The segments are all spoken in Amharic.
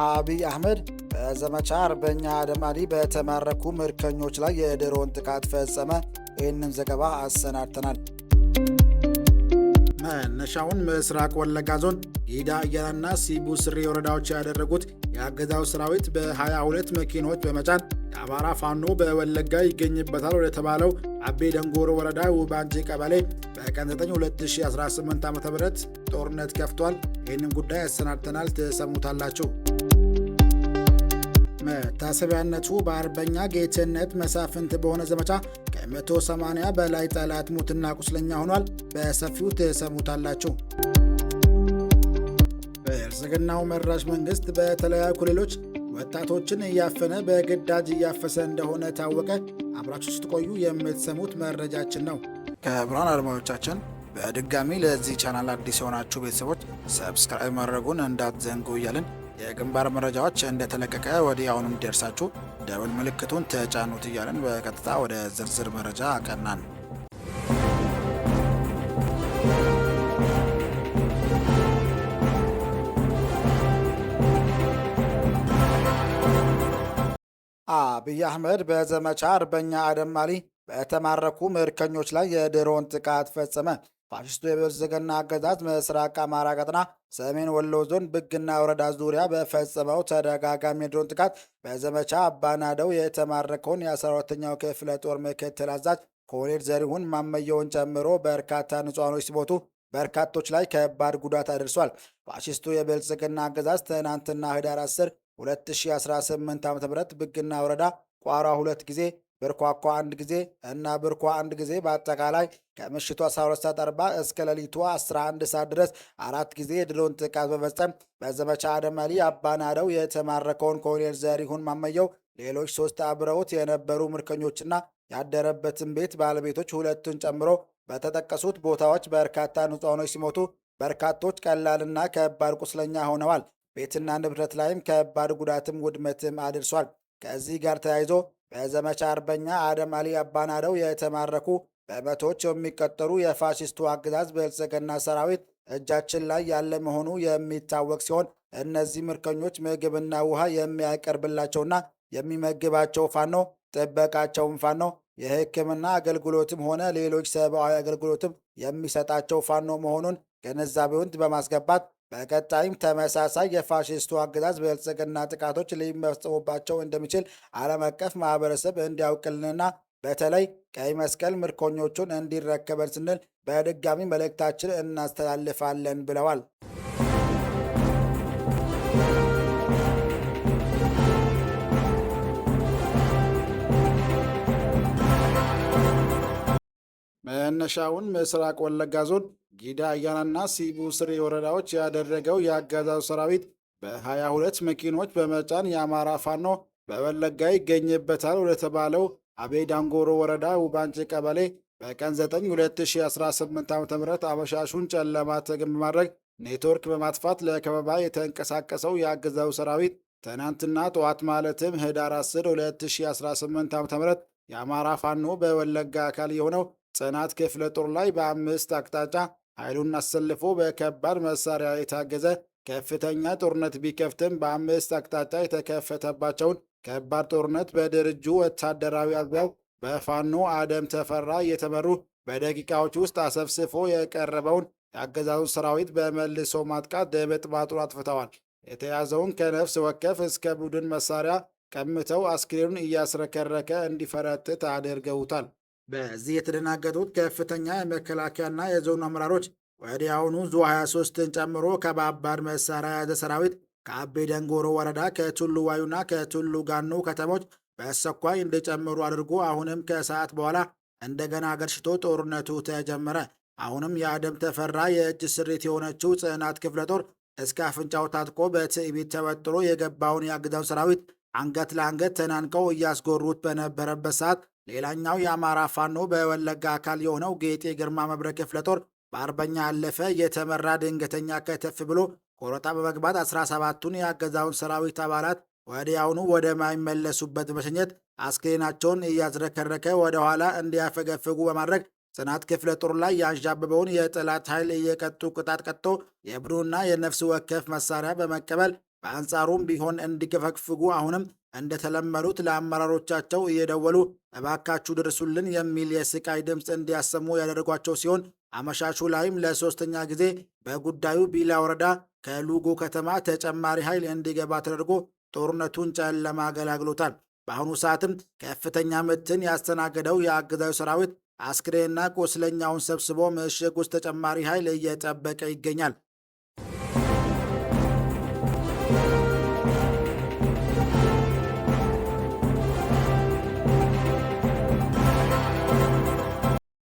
አብይ አህመድ በዘመቻ አርበኛ አደም አሊ በተማረኩ ምርኮኞች ላይ የድሮን ጥቃት ፈጸመ። ይህንን ዘገባ አሰናድተናል። መነሻውን ምስራቅ ወለጋ ዞን ጊዳ አያናና ሲቡ ስሬ ወረዳዎች ያደረጉት የአገዛዙ ሰራዊት በ22 መኪኖች በመጫን የአማራ ፋኖ በወለጋ ይገኝበታል ወደ ተባለው አቤ ደንጎሮ ወረዳ ውባንጂ ቀበሌ በቀን 9 2018 ዓ.ም ጦርነት ከፍቷል። ይህንን ጉዳይ አሰናድተናል፣ ትሰሙታላችሁ። መታሰቢያነቱ በአርበኛ ጌትነት መሳፍንት በሆነ ዘመቻ ከ180 በላይ ጠላት ሙትና ቁስለኛ ሆኗል። በሰፊው ትሰሙታላችሁ። ብልጽግናው መራሽ መንግስት በተለያዩ ክልሎች ወጣቶችን እያፈነ በግዳጅ እያፈሰ እንደሆነ ታወቀ። አብራችሁ ስትቆዩ የምትሰሙት መረጃችን ነው። ክቡራን አድማጮቻችን በድጋሚ ለዚህ ቻናል አዲስ የሆናችሁ ቤተሰቦች ሰብስክራይብ ማድረጉን እንዳትዘንጉ እያልን የግንባር መረጃዎች እንደተለቀቀ ወዲያውኑ እንዲደርሳችሁ ደወል ምልክቱን ተጫኑት እያልን በቀጥታ ወደ ዝርዝር መረጃ አቀናን። አብይ አህመድ በዘመቻ አርበኛ አደም አሊ በተማረኩ ምርኮኞች ላይ የድሮን ጥቃት ፈጸመ። ፋሽስቱ የብልጽግና አገዛዝ ምስራቅ አማራ ቀጠና ሰሜን ወሎ ዞን ብግና ወረዳ ዙሪያ በፈጸመው ተደጋጋሚ የድሮን ጥቃት በዘመቻ አባናደው የተማረከውን የ12ኛው ክፍለ ጦር ምክትል አዛዥ ኮሎኔል ዘሪሁን ማመየውን ጨምሮ በርካታ ንጹሃኖች ሲሞቱ በርካቶች ላይ ከባድ ጉዳት አድርሷል። ፋሽስቱ የብልጽግና አገዛዝ ትናንትና ህዳር 10 2018 ዓ.ም ብግና ወረዳ ቋራ 2 ጊዜ ብርኳኳ 1 ጊዜ እና ብርኳ 1 ጊዜ በአጠቃላይ ከምሽቱ 12:40 እስከ ሌሊቱ 11 ሰዓት ድረስ 4 ጊዜ የድሮን ጥቃት በመፈጸም በዘመቻ አደም አሊ አባናደው የተማረከውን ኮሎኔል ዘሪሁን ማመየው፣ ሌሎች 3 አብረውት የነበሩ ምርኮኞችና ያደረበትን ቤት ባለቤቶች ሁለቱን ጨምሮ በተጠቀሱት ቦታዎች በርካታ ንጹሃኖች ሲሞቱ በርካቶች ቀላልና ከባድ ቁስለኛ ሆነዋል። ቤትና ንብረት ላይም ከባድ ጉዳትም ውድመትም አድርሷል። ከዚህ ጋር ተያይዞ በዘመቻ አርበኛ አደም አሊ አባናደው የተማረኩ በመቶዎች የሚቆጠሩ የፋሽስቱ አገዛዝ ብልጽግና ሰራዊት እጃችን ላይ ያለ መሆኑ የሚታወቅ ሲሆን እነዚህ ምርኮኞች ምግብና ውሃ የሚያቀርብላቸውና የሚመግባቸው ፋኖ፣ ጥበቃቸውም ፋኖ፣ የሕክምና አገልግሎትም ሆነ ሌሎች ሰብአዊ አገልግሎትም የሚሰጣቸው ፋኖ መሆኑን ግንዛቤውን በማስገባት በቀጣይም ተመሳሳይ የፋሽስቱ አገዛዝ ብልጽግና ጥቃቶች ሊፈጸሙባቸው እንደሚችል ዓለም አቀፍ ማህበረሰብ እንዲያውቅልንና በተለይ ቀይ መስቀል ምርኮኞቹን እንዲረከበን ስንል በድጋሚ መልእክታችን እናስተላልፋለን ብለዋል። መነሻውን ምስራቅ ወለጋ ዞን ጊዳ አያናና ሲቡ ስሬ ወረዳዎች ያደረገው የአገዛዙ ሰራዊት በ22 መኪኖች በመጫን የአማራ ፋኖ በወለጋ ይገኝበታል ወደ ተባለው አቤ ዳንጎሮ ወረዳ ውባንጭ ቀበሌ በቀን 9 2018 ዓ.ም አመሻሹን ጨለማ ተገን በማድረግ ኔትወርክ በማጥፋት ለከበባ የተንቀሳቀሰው የአገዛዙ ሰራዊት ትናንትና ጠዋት ማለትም ህዳር 10 2018 ዓ.ም የአማራ ፋኖ በወለጋ አካል የሆነው ጽናት ክፍለ ጦር ላይ በአምስት አቅጣጫ ኃይሉን አሰልፎ በከባድ መሳሪያ የታገዘ ከፍተኛ ጦርነት ቢከፍትም በአምስት አቅጣጫ የተከፈተባቸውን ከባድ ጦርነት በድርጁ ወታደራዊ አዛዥ በፋኖ አደም ተፈራ እየተመሩ በደቂቃዎች ውስጥ አሰፍስፎ የቀረበውን የአገዛዙ ሰራዊት በመልሶ ማጥቃት ደበጥባጡን አጥፍተዋል። የተያዘውን ከነፍስ ወከፍ እስከ ቡድን መሳሪያ ቀምተው አስክሬኑን እያስረከረከ እንዲፈረጥጥ አድርገውታል። በዚህ የተደናገጡት ከፍተኛ የመከላከያና የዞኑ አመራሮች ወዲያውኑ ዙ 23ን ጨምሮ ከባባድ መሳሪያ የያዘ ሰራዊት ከአቤ ደንጎሮ ወረዳ ከቱሉ ዋዩና ከቱሉ ጋኖ ከተሞች በአስቸኳይ እንዲጨምሩ አድርጎ አሁንም ከሰዓት በኋላ እንደገና አገርሽቶ ጦርነቱ ተጀመረ። አሁንም የአደም ተፈራ የእጅ ስሪት የሆነችው ጽናት ክፍለ ጦር እስከ አፍንጫው ታጥቆ በትዕቢት ተወጥሮ የገባውን የአገዛዙ ሰራዊት አንገት ለአንገት ተናንቀው እያስጎሩት በነበረበት ሰዓት ሌላኛው የአማራ ፋኖ በወለጋ አካል የሆነው ጌጤ ግርማ መብረቅ ክፍለ ጦር በአርበኛ አለፈ የተመራ ድንገተኛ ከተፍ ብሎ ቆረጣ በመግባት 17ቱን የአገዛዙን ሰራዊት አባላት ወዲያውኑ ወደማይመለሱበት መሸኘት አስክሬናቸውን እያዝረከረከ ወደ ኋላ እንዲያፈገፍጉ በማድረግ ጽናት ክፍለ ጦር ላይ ያንዣበበውን የጠላት ኃይል እየቀጡ ቅጣት ቀጥቶ የቡድንና የነፍስ ወከፍ መሳሪያ በመቀበል በአንጻሩም ቢሆን እንዲገፈግፍጉ አሁንም እንደተለመዱት ለአመራሮቻቸው እየደወሉ እባካችሁ ድርሱልን የሚል የስቃይ ድምፅ እንዲያሰሙ ያደረጓቸው ሲሆን አመሻሹ ላይም ለሶስተኛ ጊዜ በጉዳዩ ቢላ ወረዳ ከሉጎ ከተማ ተጨማሪ ኃይል እንዲገባ ተደርጎ ጦርነቱን ጨለማ አገላግሎታል። በአሁኑ ሰዓትም ከፍተኛ ምትን ያስተናገደው የአገዛዙ ሰራዊት አስክሬንና ቁስለኛውን ሰብስቦ ምሽግ ውስጥ ተጨማሪ ኃይል እየጠበቀ ይገኛል።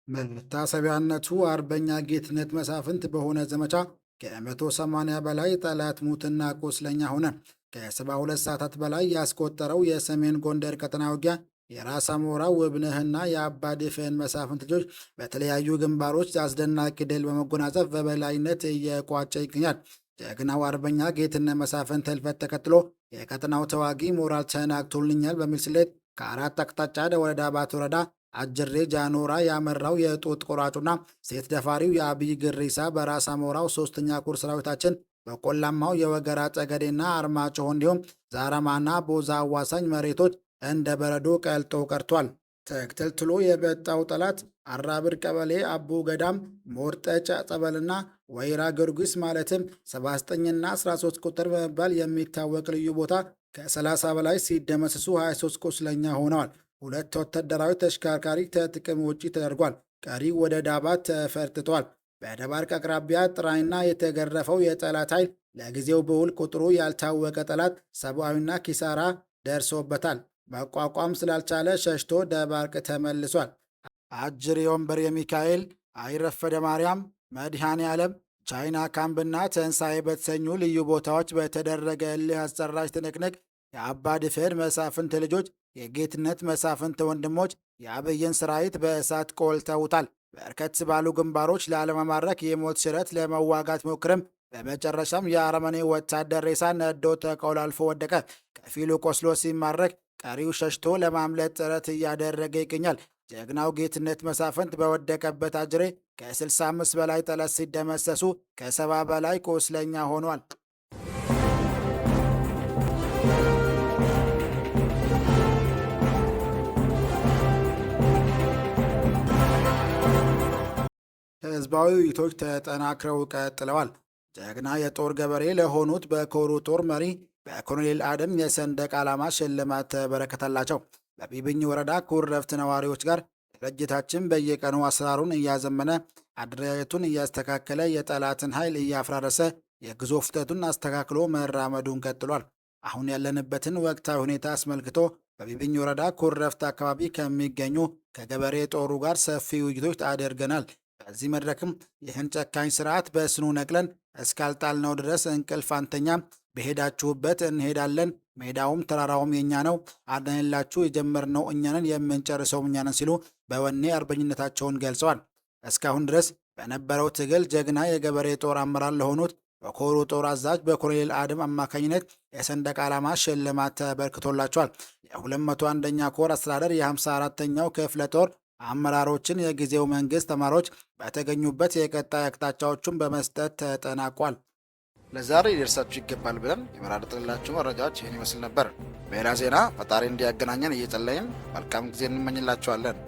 መታሰቢያነቱ አርበኛ ጌትነት መሳፍንት በሆነ ዘመቻ ከ180 በላይ ጠላት ሙትና ቁስለኛ ሆነ። ከ72 ሰዓታት በላይ ያስቆጠረው የሰሜን ጎንደር ቀጠና ውጊያ የራስ አሞራ ውብነህና የአባ ድፈን መሳፍንት ልጆች በተለያዩ ግንባሮች አስደናቂ ድል በመጎናጸፍ በበላይነት እየቋጨ ይገኛል። ጀግናው አርበኛ ጌትነት መሳፍንት ህልፈት ተከትሎ የቀጠናው ተዋጊ ሞራል ተናግቶልኛል በሚል ስሌት ከአራት አቅጣጫ ወደ ዳባት ወረዳ አጅሬ ጃኖራ ያመራው የጡት ቆራጩና ሴት ደፋሪው የአብይ ግሪሳ በራስ አሞራው ሶስተኛ ኩር ሰራዊታችን በቆላማው የወገራ ጠገዴና አርማጭሆ እንዲሁም ዛራማና ቦዛ አዋሳኝ መሬቶች እንደ በረዶ ቀልጦ ቀርቷል። ተከታትሎ የበጣው ጠላት አራብር ቀበሌ አቡ ገዳም፣ ሞርጠጫ ጸበልና ወይራ ጊዮርጊስ ማለትም 79ና 13 ቁጥር በመባል የሚታወቅ ልዩ ቦታ ከ30 በላይ ሲደመሰሱ 23 ቁስለኛ ሆነዋል። 2 ወታደራዊ ተሽከርካሪ ከጥቅም ውጪ ተደርጓል። ቀሪው ወደ ዳባት ተፈርጥቷል። በደባርቅ አቅራቢያ ጥራይና የተገረፈው የጠላት ኃይል ለጊዜው በውል ቁጥሩ ያልታወቀ ጠላት ሰብአዊና ኪሳራ ደርሶበታል። መቋቋም ስላልቻለ ሸሽቶ ደባርቅ ተመልሷል። አጅሬ ወንበር የሚካኤል፣ አይረፈደ ማርያም፣ መድኃኔ ዓለም፣ ቻይና ካምፕና ተንሳኤ በተሰኙ ልዩ ቦታዎች በተደረገ እልህ አስጨራሽ ትንቅንቅ የአባ ድፈን መሳፍንት ልጆች የጌትነት መሳፍንት ወንድሞች የአብይን ሰራዊት በእሳት ቆልተውታል። በርከት ባሉ ግንባሮች ላለመማረክ የሞት ሽረት ለመዋጋት ሞክርም በመጨረሻም የአረመኔ ወታደር ሬሳ ነዶ ተቆላልፎ ወደቀ። ከፊሉ ቆስሎ ሲማረክ፣ ቀሪው ሸሽቶ ለማምለጥ ጥረት እያደረገ ይገኛል። ጀግናው ጌትነት መሳፍንት በወደቀበት አጅሬ ከ65 በላይ ጠላት ሲደመሰሱ ከ70 በላይ ቁስለኛ ሆኗል። ህዝባዊ ውይይቶች ተጠናክረው ቀጥለዋል። ጀግና የጦር ገበሬ ለሆኑት በኮሩ ጦር መሪ በኮሎኔል አደም የሰንደቅ ዓላማ ሽልማት ተበረከተላቸው። በቢብኝ ወረዳ ኩረፍት ነዋሪዎች ጋር ድርጅታችን በየቀኑ አሰራሩን እያዘመነ አደረጃጀቱን እያስተካከለ የጠላትን ኃይል እያፈራረሰ የጉዞ ፍጥነቱን አስተካክሎ መራመዱን ቀጥሏል። አሁን ያለንበትን ወቅታዊ ሁኔታ አስመልክቶ በቢብኝ ወረዳ ኩረፍት አካባቢ ከሚገኙ ከገበሬ ጦሩ ጋር ሰፊ ውይይቶች አድርገናል። በዚህ መድረክም ይህን ጨካኝ ስርዓት በስኑ ነቅለን እስካልጣልነው ድረስ እንቅልፍ አንተኛም፣ በሄዳችሁበት እንሄዳለን፣ ሜዳውም ተራራውም የኛ ነው፣ አድነንላችሁ፣ የጀመርነው እኛንን የምንጨርሰው እኛንን ሲሉ በወኔ አርበኝነታቸውን ገልጸዋል። እስካሁን ድረስ በነበረው ትግል ጀግና የገበሬ ጦር አመራር ለሆኑት በኮሩ ጦር አዛዥ በኮሎኔል አደም አማካኝነት የሰንደቅ ዓላማ ሽልማት ተበርክቶላቸዋል። የ201ኛ ኮር አስተዳደር የ54ኛው ክፍለ ጦር አመራሮችን የጊዜው መንግስት ተማሪዎች በተገኙበት የቀጣይ አቅጣጫዎቹን በመስጠት ተጠናቋል። ለዛሬ ሊደርሳችሁ ይገባል ብለን የመራረጥንላችሁ መረጃዎች ይህን ይመስል ነበር። በሌላ ዜና ፈጣሪ እንዲያገናኘን እየጸለይን መልካም ጊዜ እንመኝላችኋለን።